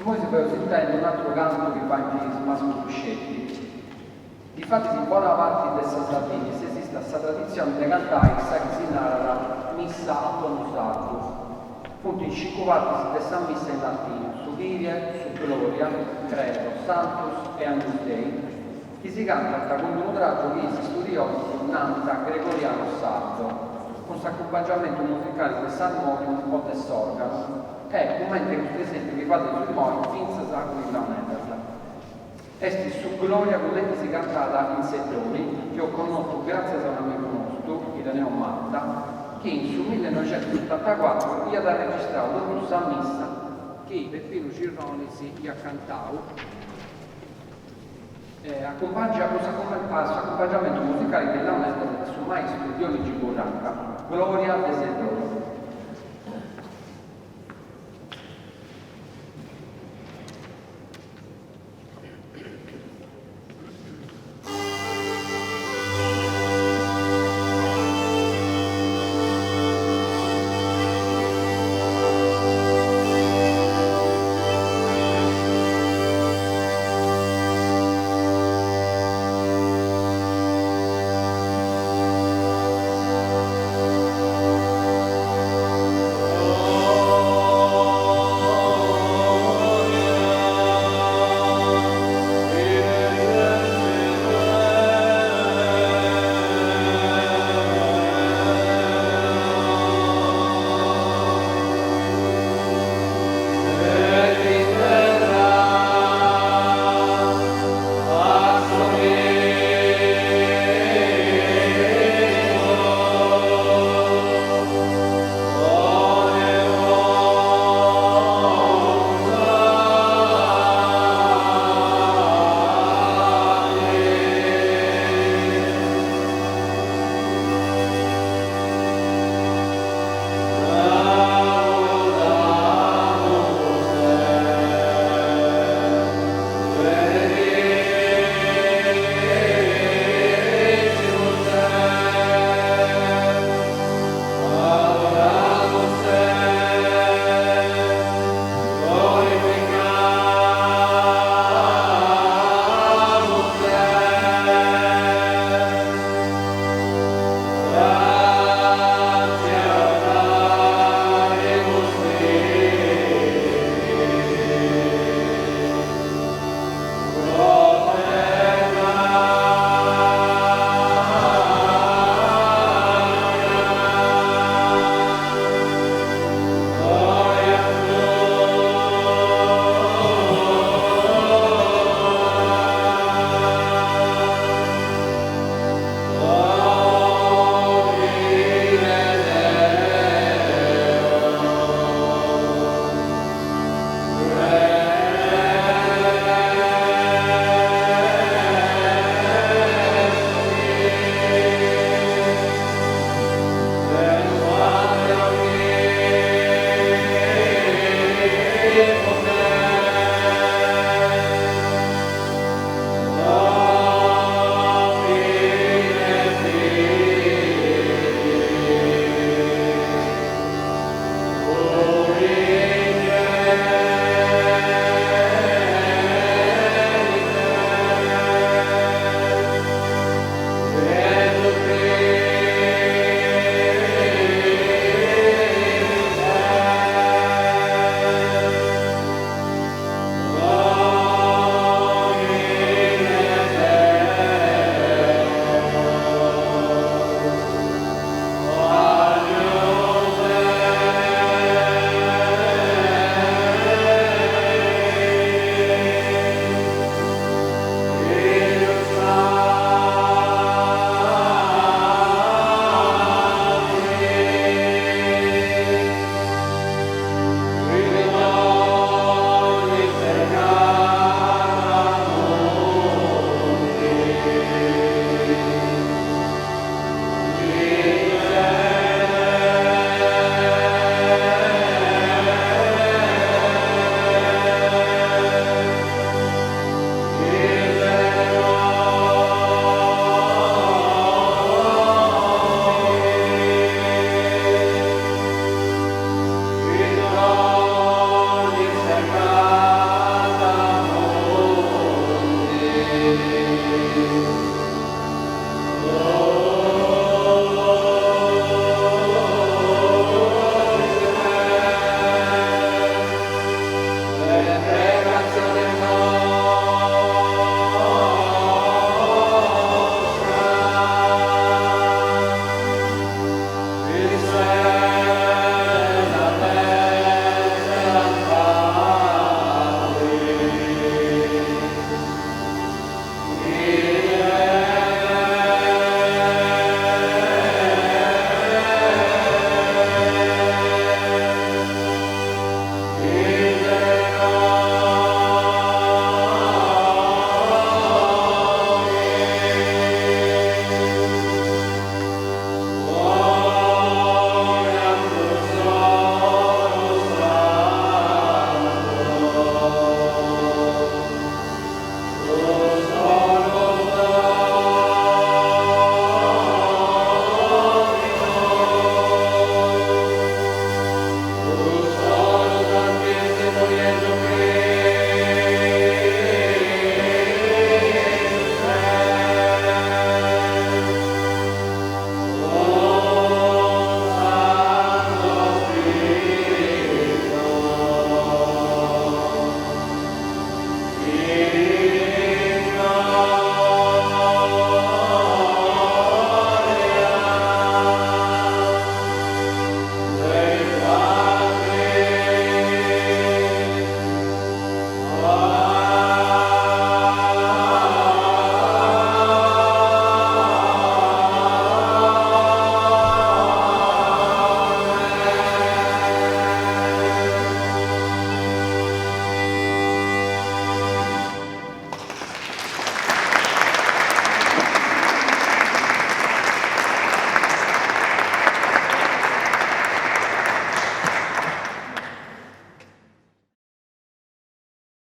Noi si può sentire un altro canto che va in Masco Cuscetti. Difatti in buona parte di questa tradizione esiste questa tradizione di cantare che si narra missa a tono sacro. Appunto in 5 parti di questa missa in latino, su Kyrie, su Gloria, Credo, Santus e Agnus Dei, che si canta con un traggio che si studiosi nanta gregoriano sardo, con questo accompagnamento musicale di sarmonium o dell'organo, e commenti per esempio che fate sui mori finza sacro di Lameterla. Esti su Gloria commenti si cantata in settori che ho conosciuto grazie a un amico nostro, Ireneo Matta, che in su 1974 gli ha registrato una corsa a missa che Peppino Cirronisi gli ha cantato accompagnamento musicale dell'aumento del suo maestro Dionigi Borracca, Gloria de Sedro.